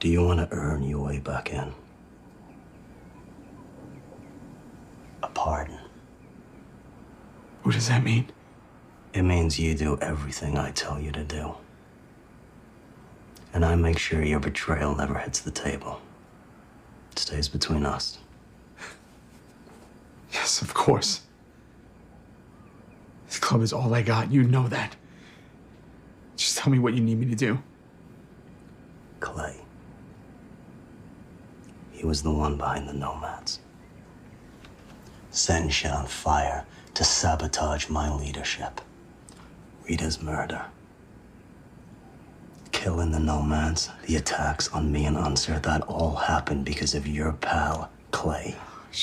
Do you want to earn your way back in? A pardon. What does that mean? It means you do everything I tell you to do. And I make sure your betrayal never hits the table. It stays between us. Yes, of course. This club is all I got. You know that. Just tell me what you need me to do. Clay. He was the one behind the Nomads. Setting shit on fire to sabotage my leadership. Rita's murder. Killing the Nomads, the attacks on me and Unser, that all happened because of your pal, Clay.